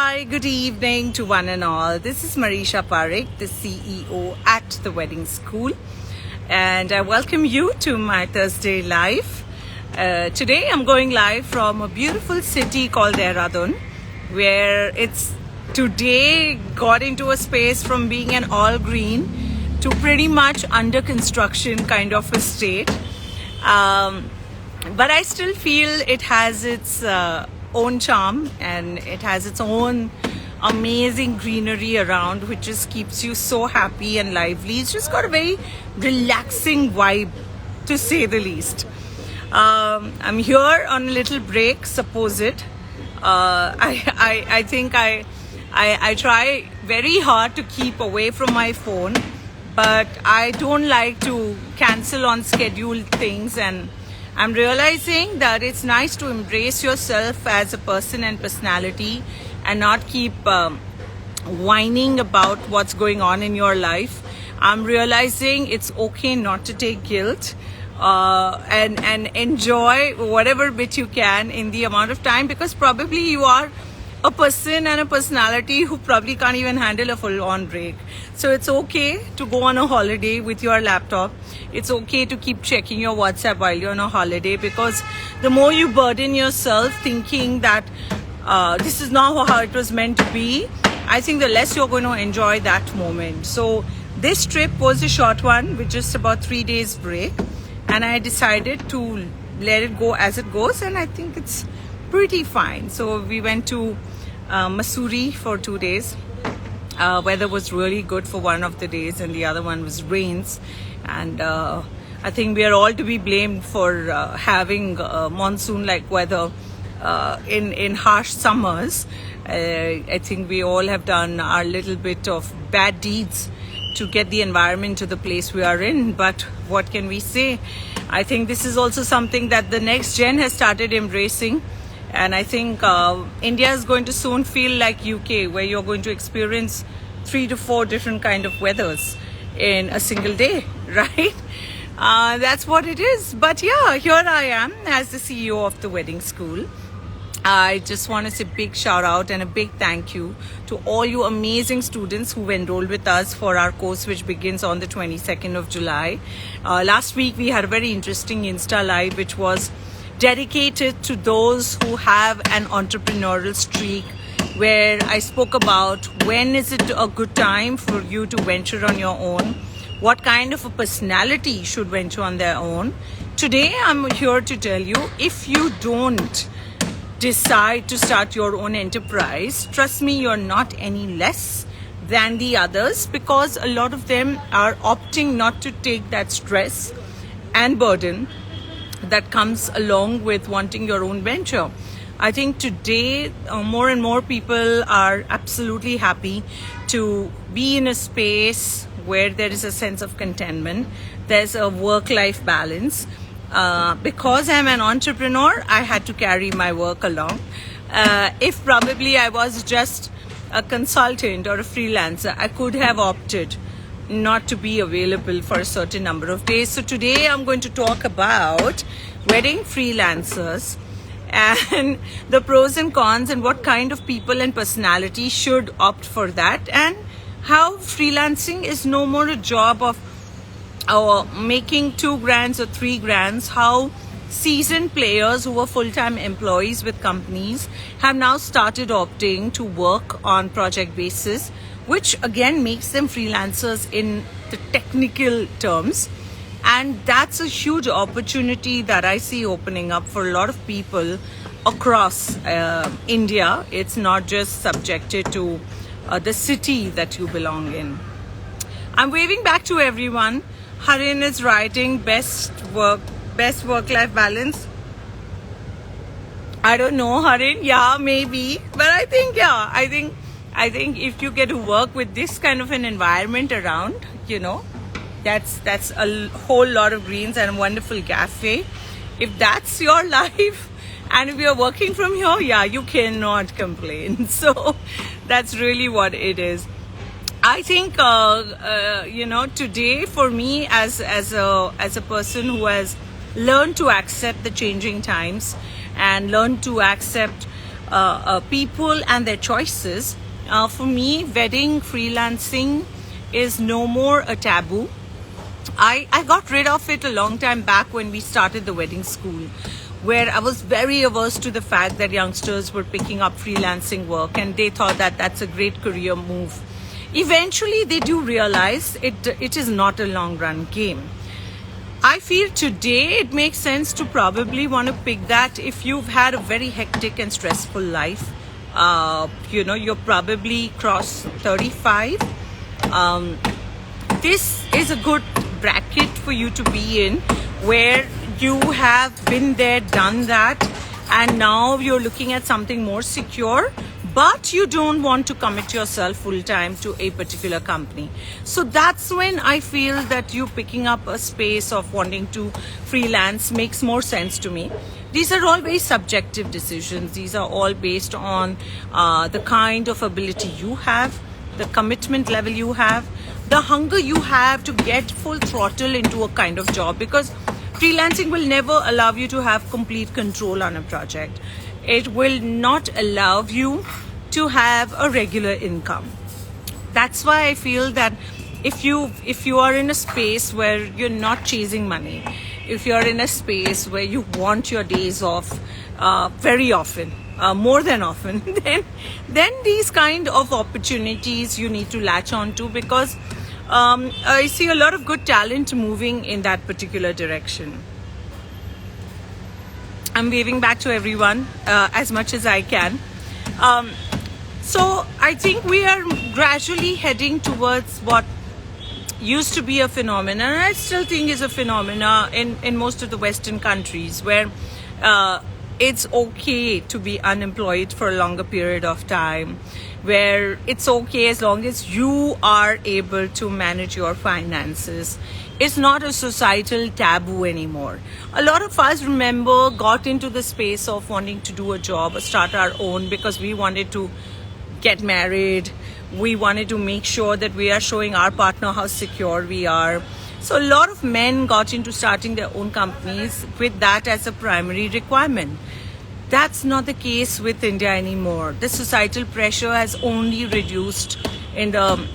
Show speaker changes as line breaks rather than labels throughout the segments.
Hi, good evening to one and all. This is Marisha Parekh, the CEO at the Wedding School, and I welcome you to my Thursday live. Today I'm going live from a beautiful city called Dehradun, where it's today got into a space from being an all green to pretty much under construction kind of a state. But I still feel it has its own charm and it has its own amazing greenery around, which just keeps you so happy and lively. It's just got a very relaxing vibe, to say the least. I'm here on a little break, suppose it. I think I try very hard to keep away from my phone, but I don't like to cancel on scheduled things, and I'm realizing that it's nice to embrace yourself as a person and personality and not keep whining about what's going on in your life. I'm realizing it's okay not to take guilt and enjoy whatever bit you can in the amount of time, because probably you are a person and a personality who probably can't even handle a full-on break. So it's okay to go on a holiday with your laptop. It's okay to keep checking your WhatsApp while you're on a holiday, because the more you burden yourself thinking that this is not how it was meant to be, I think the less you're going to enjoy that moment. So this trip was a short one with just about 3 days break, and I decided to let it go as it goes, and I think it's pretty fine. So we went to Missouri for 2 days. Weather was really good for one of the days and the other one was rains, and I think we are all to be blamed for having monsoon like weather in harsh summers. I think we all have done our little bit of bad deeds to get the environment to the place we are in, but what can we say? I think this is also something that the next gen has started embracing. And I think India is going to soon feel like UK, where you're going to experience 3 to 4 different kind of weathers in a single day, right? That's what it is. But yeah, here I am as the CEO of the Wedding School. I just want to say big shout out and a big thank you to all you amazing students who enrolled with us for our course, which begins on the 22nd of July. Last week we had a very interesting Insta Live, which was dedicated to those who have an entrepreneurial streak, where I spoke about when is it a good time for you to venture on your own, what kind of a personality should venture on their own. Today I'm here to tell you, if you don't decide to start your own enterprise, trust me, you're not any less than the others, because a lot of them are opting not to take that stress and burden that comes along with wanting your own venture. I think today more and more people are absolutely happy to be in a space where there is a sense of contentment, there's a work-life balance. Because I'm an entrepreneur, I had to carry my work along. If probably I was just a consultant or a freelancer, I could have opted not to be available for a certain number of days. So today I'm going to talk about wedding freelancers and the pros and cons, and what kind of people and personality should opt for that, and how freelancing is no more a job of making 2 grand or 3 grand. How seasoned players who were full-time employees with companies have now started opting to work on project basis, which again makes them freelancers in the technical terms. And that's a huge opportunity that I see opening up for a lot of people across India. It's not just subjected to the city that you belong in. I'm waving back to everyone. Harin is writing best work-life balance. I don't know, Harin. Yeah, maybe. But I think if you get to work with this kind of an environment around, that's a whole lot of greens and a wonderful cafe. If that's your life, and if you're working from here, yeah, you cannot complain. So that's really what it is. I think today for me as a person who has learned to accept the changing times and learned to accept people and their choices. For me, wedding freelancing is no more a taboo. I got rid of it a long time back when we started the wedding school, where I was very averse to the fact that youngsters were picking up freelancing work and they thought that that's a great career move. Eventually, they do realize it is not a long run game. I feel today it makes sense to probably want to pick that if you've had a very hectic and stressful life. You're probably crossed 35. This is a good bracket for you to be in, where you have been there, done that, and now you're looking at something more secure, but you don't want to commit yourself full time to a particular company. So that's when I feel that you picking up a space of wanting to freelance makes more sense to me. These are all very subjective decisions. These are all based on the kind of ability you have, the commitment level you have, the hunger you have to get full throttle into a kind of job, because freelancing will never allow you to have complete control on a project. It will not allow you to have a regular income. That's why I feel that if you are in a space where you're not chasing money, if you're in a space where you want your days off very often, more than often, then these kind of opportunities you need to latch on to, because I see a lot of good talent moving in that particular direction. I'm waving back to everyone as much as I can. So I think we are gradually heading towards what used to be a phenomenon, and I still think is a phenomena in most of the Western countries, where it's okay to be unemployed for a longer period of time, where it's okay as long as you are able to manage your finances. It's not a societal taboo anymore. A lot of us, remember, got into the space of wanting to do a job or start our own because we wanted to get married. We wanted to make sure that we are showing our partner how secure we are. So a lot of men got into starting their own companies with that as a primary requirement. That's not the case with India anymore. The societal pressure has only reduced in the,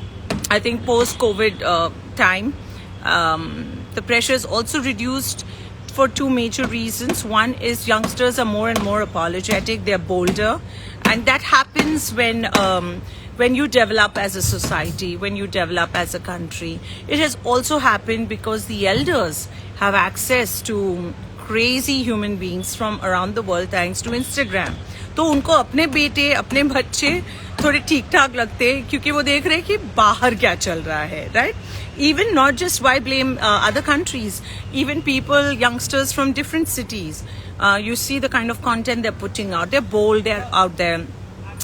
I think, post-COVID time. The pressure is also reduced for two major reasons. One is youngsters are more and more apologetic, they're bolder, and that happens when you develop as a society, when you develop as a country. It has also happened because the elders have access to crazy human beings from around the world thanks to Instagram. तो उनको अपने बेटे, अपने बच्चे थोड़े ठीक ठाक लगते हैं क्योंकि वो देख रहे हैं कि बाहर क्या चल रहा है, right? Even not just why blame other countries, even people, youngsters from different cities. You see the kind of content they're putting out. They're bold, they're out there,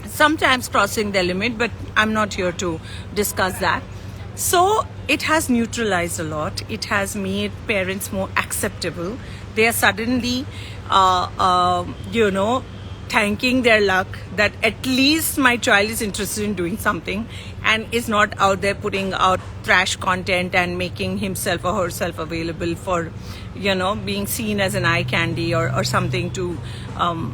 sometimes crossing their limit, but I'm not here to discuss that. So it has neutralized a lot. It has made parents more acceptable. They are suddenly, thanking their luck that at least my child is interested in doing something and is not out there putting out trash content and making himself or herself available for, being seen as an eye candy or something to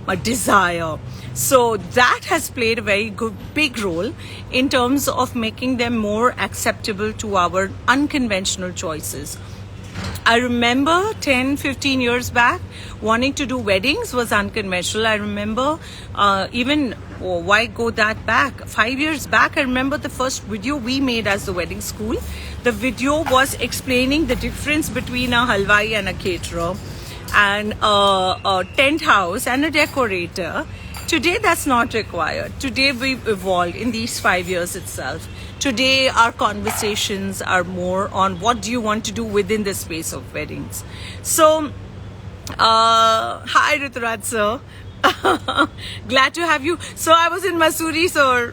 a desire. So that has played a very big role in terms of making them more acceptable to our unconventional choices. I remember 10, 15 years back, wanting to do weddings was unconventional. I remember why go that back? 5 years back, I remember the first video we made as the wedding school. The video was explaining the difference between a halwai and a caterer, and a tent house and a decorator. Today, that's not required. Today, we've evolved in these 5 years itself. Today, our conversations are more on what do you want to do within the space of weddings. So, hi Rituraj sir. Glad to have you. So, I was in Mussoorie, so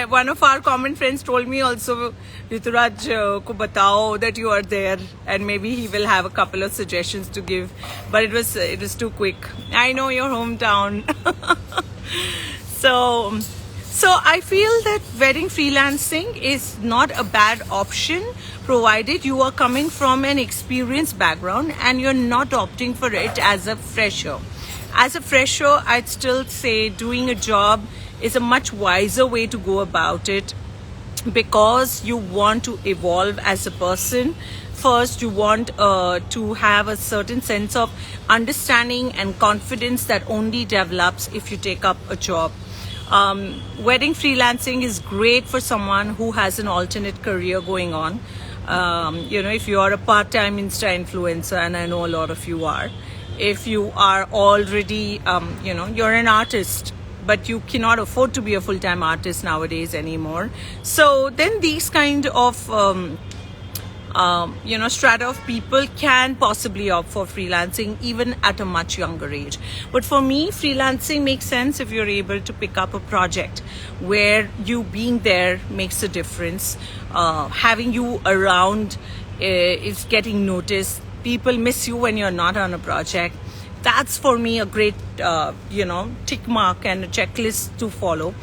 one of our common friends told me also, Rituraj ko batao that you are there, and maybe he will have a couple of suggestions to give. But it was too quick. I know your hometown. So I feel that wedding freelancing is not a bad option, provided you are coming from an experienced background and you're not opting for it as a fresher. As a fresher, I'd still say doing a job is a much wiser way to go about it, because you want to evolve as a person. First, you want to have a certain sense of understanding and confidence that only develops if you take up a job. Wedding freelancing is great for someone who has an alternate career going on. If you are a part-time Insta influencer, and I know a lot of you are, if you are already, you're an artist, but you cannot afford to be a full-time artist nowadays anymore. So then these kind of, strata of people can possibly opt for freelancing even at a much younger age. But for me, freelancing makes sense if you're able to pick up a project where you being there makes a difference. Having you around is getting noticed. People miss you when you're not on a project. That's for me a great, tick mark and a checklist to follow.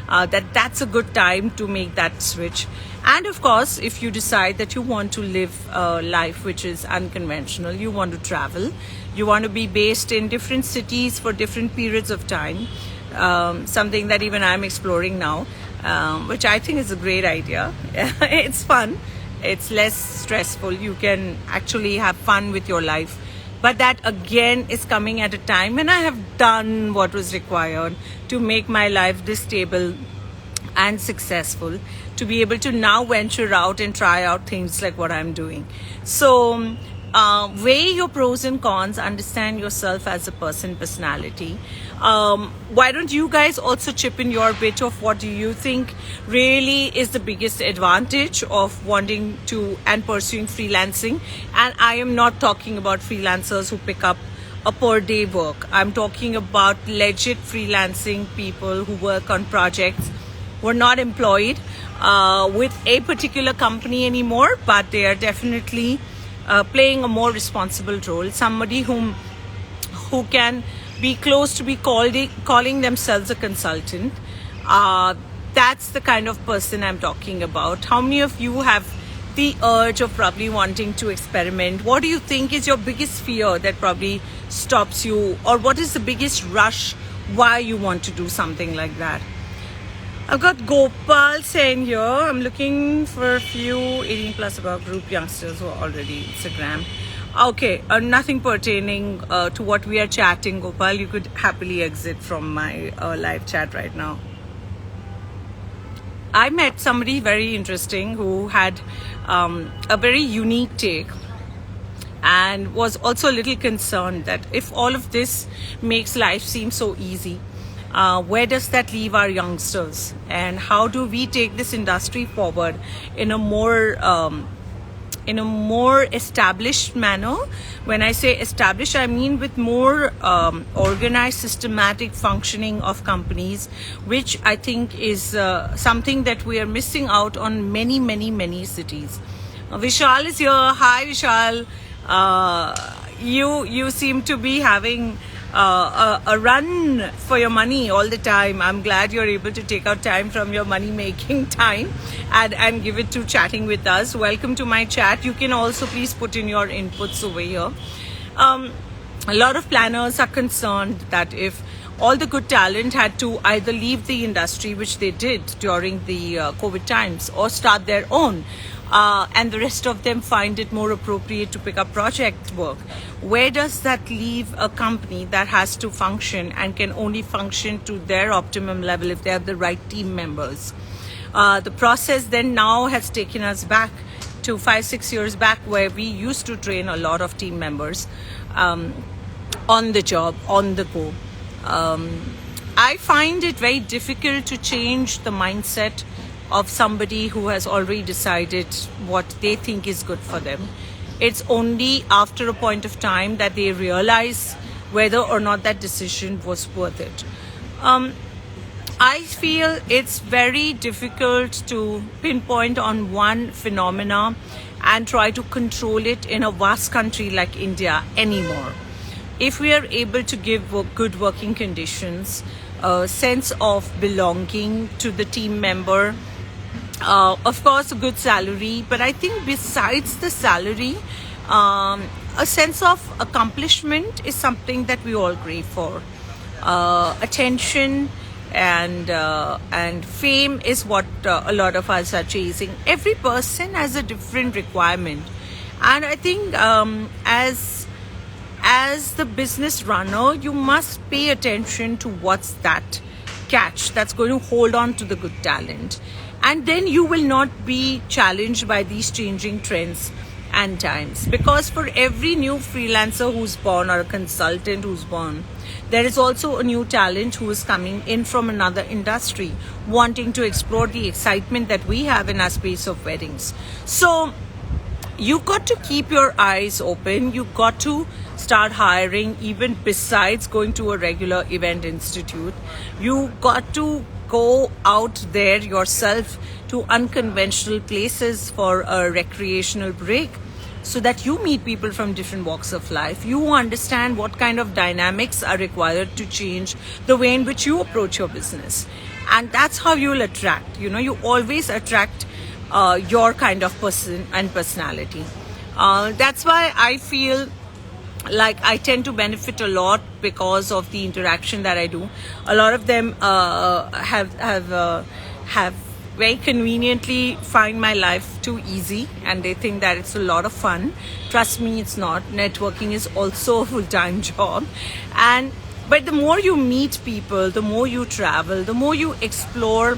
That's a good time to make that switch. And of course, if you decide that you want to live a life which is unconventional, you want to travel, you want to be based in different cities for different periods of time, something that even I'm exploring now, which I think is a great idea. It's fun. It's less stressful. You can actually have fun with your life. But that again is coming at a time when I have done what was required to make my life this stable and successful, to be able to now venture out and try out things like what I'm doing. So weigh your pros and cons, understand yourself as a personality. Why don't you guys also chip in your bit of what do you think really is the biggest advantage of wanting to and pursuing freelancing? And I am not talking about freelancers who pick up a per day work. I'm talking about legit freelancing people who work on projects, who are not employed with a particular company anymore, but they are definitely playing a more responsible role. Somebody who can be close to be calling themselves a consultant. That's the kind of person I'm talking about. How many of you have the urge of probably wanting to experiment? What do you think is your biggest fear that probably stops you, or what is the biggest rush why you want to do something like that? I've got Gopal saying here, I'm looking for a few 18 plus above group youngsters who are already Instagram. Okay, nothing pertaining to what we are chatting, Gopal. You could happily exit from my live chat right now. I met somebody very interesting who had a very unique take, and was also a little concerned that if all of this makes life seem so easy, where does that leave our youngsters, and how do we take this industry forward in a more established manner? When I say established, I mean with more organized, systematic functioning of companies, which I think is something that we are missing out on many cities. Vishal is here. Hi Vishal. You seem to be having a run for your money all the time. I'm glad you're able to take out time from your money making time and give it to chatting with us. Welcome to my chat. You can also please put in your inputs over here. A lot of planners are concerned that if all the good talent had to either leave the industry, which they did during the COVID times, or start their own, and the rest of them find it more appropriate to pick up project work, where does that leave a company that has to function and can only function to their optimum level if they have the right team members? The process then now has taken us back to 5-6 years back, where we used to train a lot of team members on the job, on the go. I find it very difficult to change the mindset of somebody who has already decided what they think is good for them. It's only after a point of time that they realize whether or not that decision was worth it. I feel it's very difficult to pinpoint on one phenomena and try to control it in a vast country like India anymore. If we are able to give good working conditions, a sense of belonging to the team member, of course a good salary, but I think besides the salary, a sense of accomplishment is something that we all crave for. Attention and fame is what a lot of us are chasing. Every person has a different requirement, and I think as the business runner, you must pay attention to what's that catch that's going to hold on to the good talent, and then you will not be challenged by these changing trends and times, because for every new freelancer who's born or a consultant who's born, there is also a new talent who is coming in from another industry wanting to explore the excitement that we have in our space of weddings. So you got to keep your eyes open. You got to start hiring even besides going to a regular event institute. You got to go out there yourself to unconventional places for a recreational break, so that you meet people from different walks of life. You understand what kind of dynamics are required to change the way in which you approach your business. And that's how you'll attract. You always attract your kind of person and personality. That's why I feel like I tend to benefit a lot because of the interaction that I do. A lot of them have very conveniently find my life too easy, and they think that it's a lot of fun. Trust me, it's not. Networking is also a full-time job. But the more you meet people, the more you travel, the more you explore,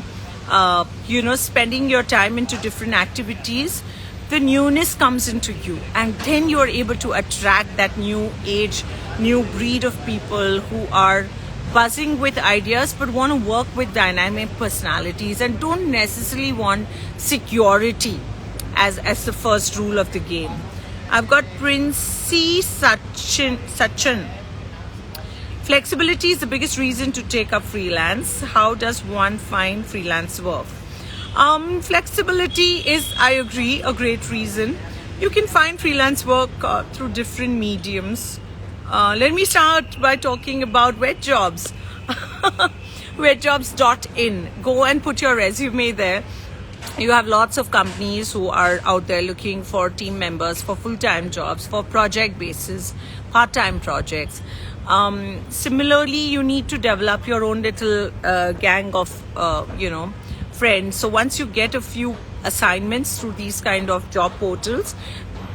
spending your time into different activities, the newness comes into you, and then you're able to attract that new age, new breed of people who are buzzing with ideas but want to work with dynamic personalities and don't necessarily want security as the first rule of the game. I've got Princey Sachin. Flexibility is the biggest reason to take up freelance. How does one find freelance work? Flexibility is, I agree, a great reason. You can find freelance work through different mediums. Let me start by talking about Wetjobs. Wetjobs.in. Go and put your resume there. You have lots of companies who are out there looking for team members for full-time jobs, for project basis, part-time projects. Similarly, you need to develop your own little gang of, friends. So once you get a few assignments through these kind of job portals,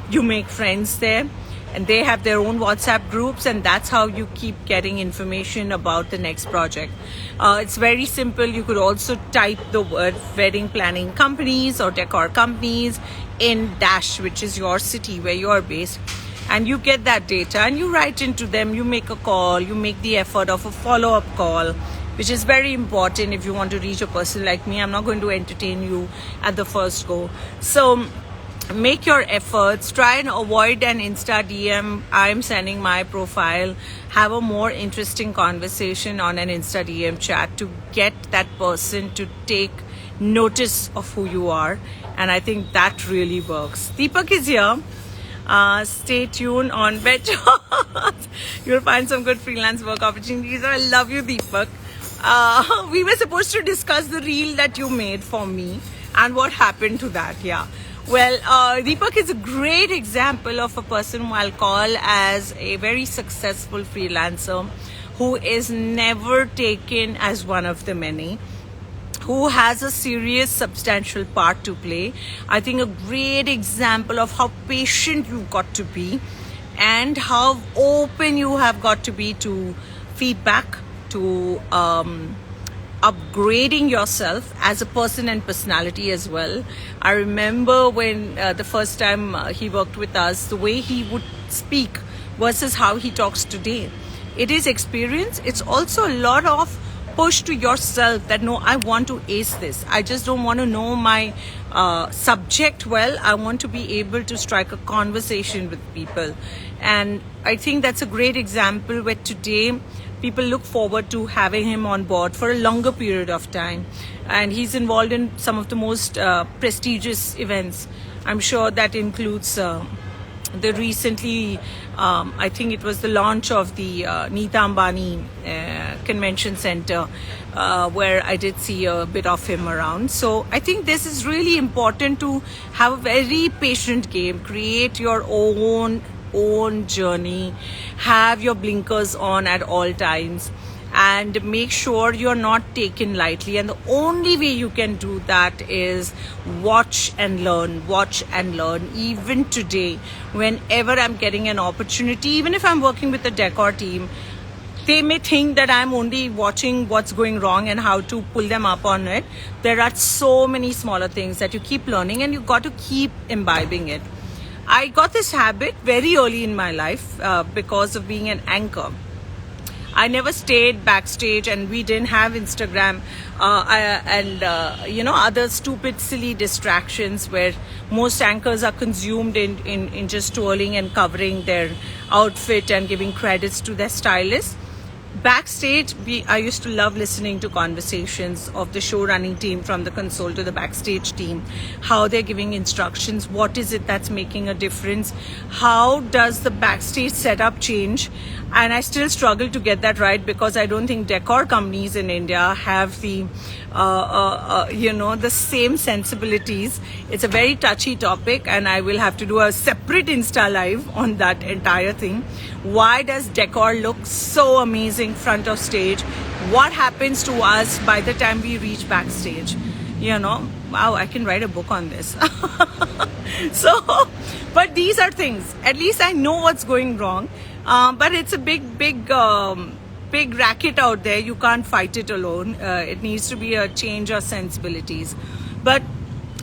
you make friends there. And they have their own WhatsApp groups, and that's how you keep getting information about the next project. It's very simple. You could also type the word wedding planning companies or decor companies in dash, which is your city where you're based. And you get that data and you write into them, you make a call, you make the effort of a follow-up call, which is very important if you want to reach a person like me. I'm not going to entertain you at the first go. So make your efforts. Try and avoid an Insta DM. I'm sending my profile. Have a more interesting conversation on an Insta DM chat to get that person to take notice of who you are. And I think that really works. Deepak is here. Stay tuned on Wetjobs. You'll find some good freelance work opportunities. I love you, Deepak. We were supposed to discuss the reel that you made for me and what happened to that. Yeah. Well, Deepak is a great example of a person who I'll call as a very successful freelancer who is never taken as one of the many, who has a serious, substantial part to play. I think a great example of how patient you've got to be and how open you have got to be to feedback, to upgrading yourself as a person and personality as well. I remember when the first time he worked with us, the way he would speak versus how he talks today. It is experience. It's also a lot of push to yourself that no, I want to ace this. I just don't want to know my subject well. I want to be able to strike a conversation with people. And I think that's a great example where today people look forward to having him on board for a longer period of time. And he's involved in some of the most prestigious events. I'm sure that includes the recently, I think it was the launch of the Neeta Ambani Convention Center, where I did see a bit of him around. So I think this is really important to have a very patient game, create your own own journey. Have your blinkers on at all times and make sure you're not taken lightly. And the only way you can do that is watch and learn, watch and learn. Even today, whenever I'm getting an opportunity, even if I'm working with the decor team, they may think that I'm only watching what's going wrong and how to pull them up on it. There are so many smaller things that you keep learning, and you got to keep imbibing it. I got this habit very early in my life because of being an anchor. I never stayed backstage, and we didn't have Instagram and other stupid, silly distractions where most anchors are consumed in just twirling and covering their outfit and giving credits to their stylist. Backstage, I used to love listening to conversations of the show running team, from the console to the backstage team, how they're giving instructions, what is it that's making a difference, how does the backstage setup change. And I still struggle to get that right because I don't think decor companies in India have the the same sensibilities. It's a very touchy topic, and I will have to do a separate Insta live on that entire thing. Why does decor look so amazing front of stage? What happens to us by the time we reach backstage? Wow, I can write a book on this. But these are things, at least I know what's going wrong. But it's a big racket out there. You can't fight it alone. It needs to be a change of sensibilities. But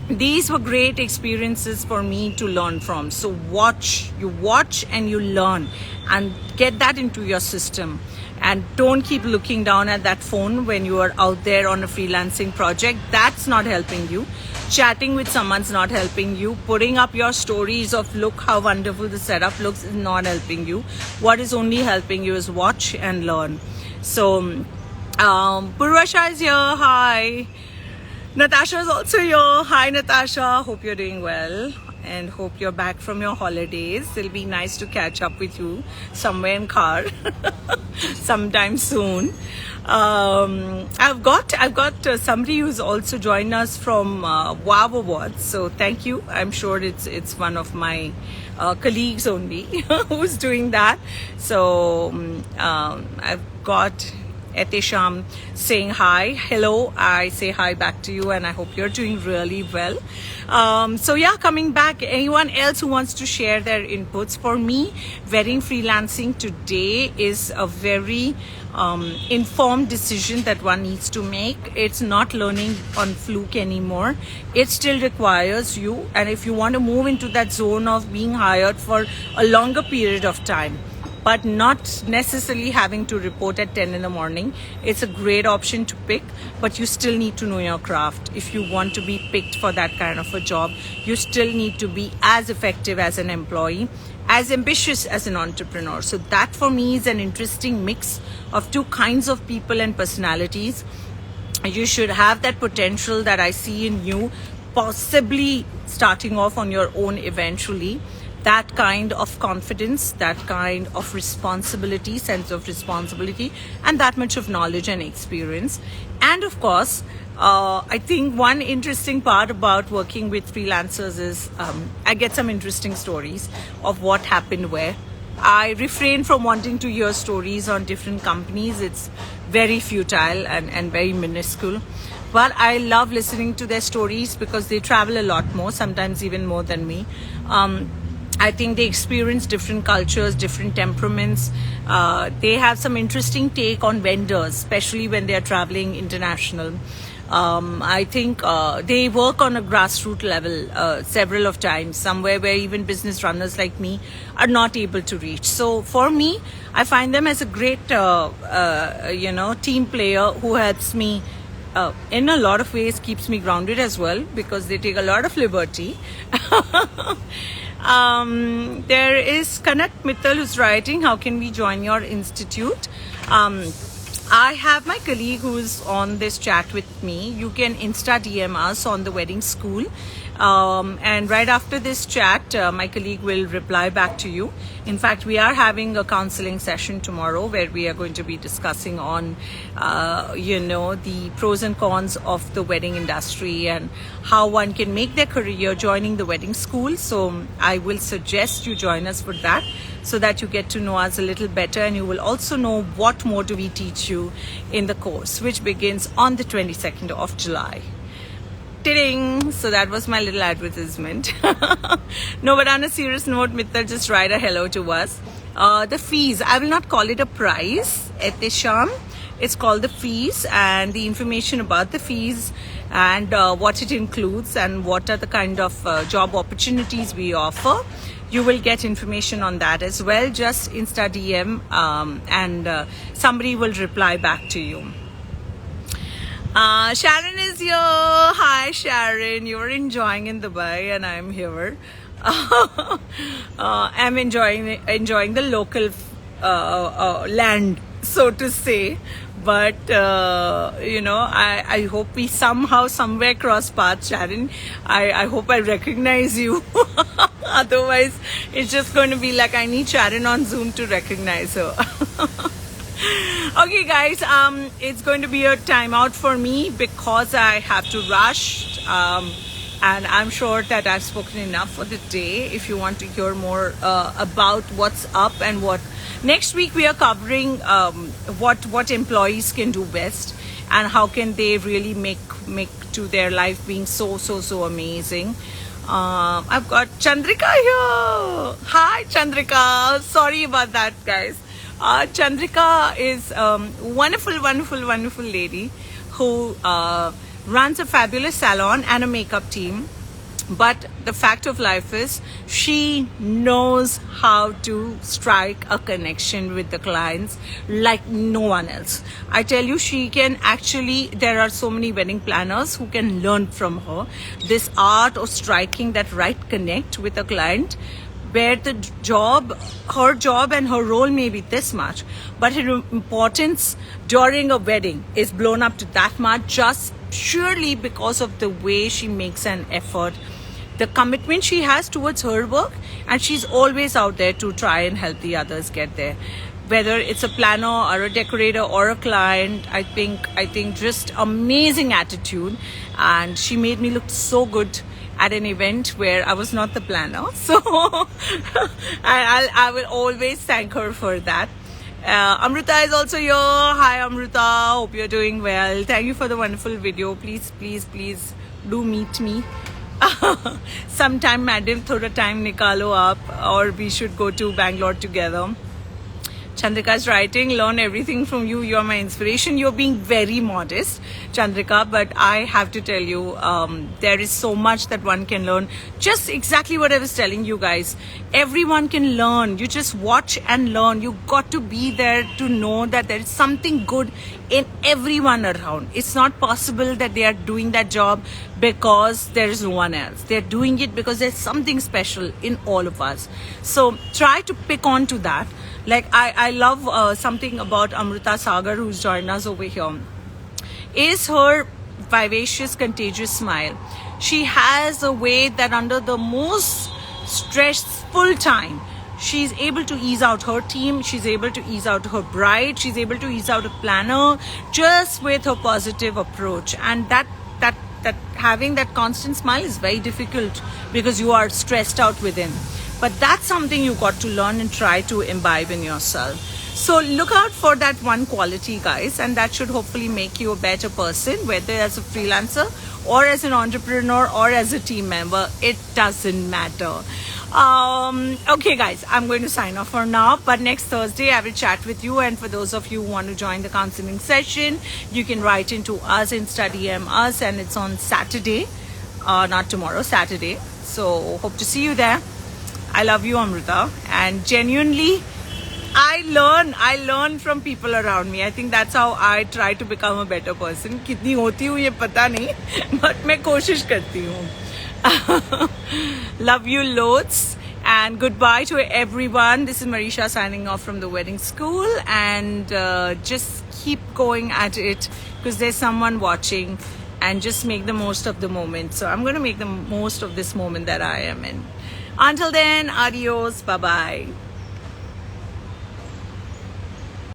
these were great experiences for me to learn from. So you watch and you learn and get that into your system. And don't keep looking down at that phone when you are out there on a freelancing project. That's not helping you. Chatting with someone's not helping you. Putting up your stories of look how wonderful the setup looks is not helping you. What is only helping you is watch and learn. So Purvasha is here. Hi. Natasha is also here. Hi Natasha. Hope you're doing well and hope you're back from your holidays. It'll be nice to catch up with you somewhere in car sometime soon. I've got somebody who's also joined us from WOW Awards, so thank you. I'm sure it's one of my colleagues only who's doing that. So I've got Etesham saying hi. Hello, I say hi back to you, and I hope you're doing really well. So yeah, coming back, anyone else who wants to share their inputs? For me, wedding freelancing today is a very informed decision that one needs to make. It's not learning on fluke anymore. It still requires you, and if you want to move into that zone of being hired for a longer period of time, but not necessarily having to report at 10 in the morning, it's a great option to pick. But you still need to know your craft. If you want to be picked for that kind of a job, you still need to be as effective as an employee, as ambitious as an entrepreneur. So that for me is an interesting mix of two kinds of people and personalities. You should have that potential that I see in you, possibly starting off on your own eventually. That kind of confidence, that kind of responsibility, sense of responsibility, and that much of knowledge and experience. And of course, I think one interesting part about working with freelancers is I get some interesting stories of what happened where. I refrain from wanting to hear stories on different companies. It's very futile and very minuscule. But I love listening to their stories because they travel a lot more, sometimes even more than me. I think they experience different cultures, different temperaments. They have some interesting take on vendors, especially when they are traveling international. I think they work on a grassroots level several of times, somewhere where even business runners like me are not able to reach. So for me, I find them as a great, team player who helps me in a lot of ways, keeps me grounded as well, because they take a lot of liberty. There is Kanak Mittal who's writing, how can we join your institute? I have my colleague who's on this chat with me. You can Insta DM us on the wedding school. And right after this chat, my colleague will reply back to you. In fact, we are having a counseling session tomorrow where we are going to be discussing on, the pros and cons of the wedding industry and how one can make their career joining the wedding school. So I will suggest you join us for that, so that you get to know us a little better, and you will also know what more do we teach you in the course, which begins on the 22nd of July. Ding! So that was my little advertisement. No, but on a serious note, Mittal, just write a hello to us. The fees, I will not call it a price at the sham. It's called the fees, and the information about the fees and what it includes and what are the kind of job opportunities we offer. You will get information on that as well. Just Insta DM and somebody will reply back to you. Sharon is here. Hi Sharon, you're enjoying in Dubai and I'm here. I'm enjoying the local land, so to say. But I hope we somehow somewhere cross paths, Sharon. I hope I recognize you. Otherwise it's just going to be like I need Sharon on Zoom to recognize her. Okay guys, it's going to be a timeout for me because I have to rush, and I'm sure that I've spoken enough for the day. If you want to hear more about what's up and what next week, we are covering what employees can do best and how can they really make to their life being so amazing. I've got Chandrika here. Hi Chandrika, sorry about that guys. Chandrika is wonderful lady who runs a fabulous salon and a makeup team. But the fact of life is she knows how to strike a connection with the clients like no one else. I tell you, she can actually, there are so many wedding planners who can learn from her this art of striking that right connect with a client, where her job and her role may be this much, but her importance during a wedding is blown up to that much, just surely because of the way she makes an effort, the commitment she has towards her work, and she's always out there to try and help the others get there. Whether it's a planner or a decorator or a client, I think just amazing attitude, and she made me look so good at an event where I was not the planner. So I will always thank her for that. Amrita is also here. Hi Amrita, hope you're doing well. Thank you for the wonderful video. Please do meet me. Sometime madam, thoda time nikalo up, or we should go to Bangalore together. Chandrika's writing, learn everything from you. You're my inspiration. You're being very modest, Chandrika, but I have to tell you, there is so much that one can learn. Just exactly what I was telling you guys. Everyone can learn. You just watch and learn. You got to be there to know that there is something good in everyone around. It's not possible that they are doing that job because there is no one else. They're doing it because there's something special in all of us. So try to pick on to that. Like I love something about Amrita Sagar, who's joined us over here, is her vivacious, contagious smile. She has a way that under the most stressful time, she's able to ease out her team, she's able to ease out her bride, she's able to ease out a planner just with her positive approach. And that having that constant smile is very difficult because you are stressed out within. But that's something you got to learn and try to imbibe in yourself. So look out for that one quality, guys, and that should hopefully make you a better person, whether as a freelancer or as an entrepreneur or as a team member. It doesn't matter. Okay, guys, I'm going to sign off for now. But next Thursday, I will chat with you. And for those of you who want to join the counseling session, you can write into us and DM us. And it's on Saturday, not tomorrow, Saturday. So hope to see you there. I love you, Amrita, and genuinely, I learn from people around me. I think that's how I try to become a better person. कितनी होती हूँ ये पता नहीं, but मैं कोशिश करती हूँ. Love you loads, and goodbye to everyone. This is Marisha signing off from the wedding school, and just keep going at it because there's someone watching. and just make the most of the moment. So I'm going to make the most of this moment that I am in. Until then, adios, bye bye.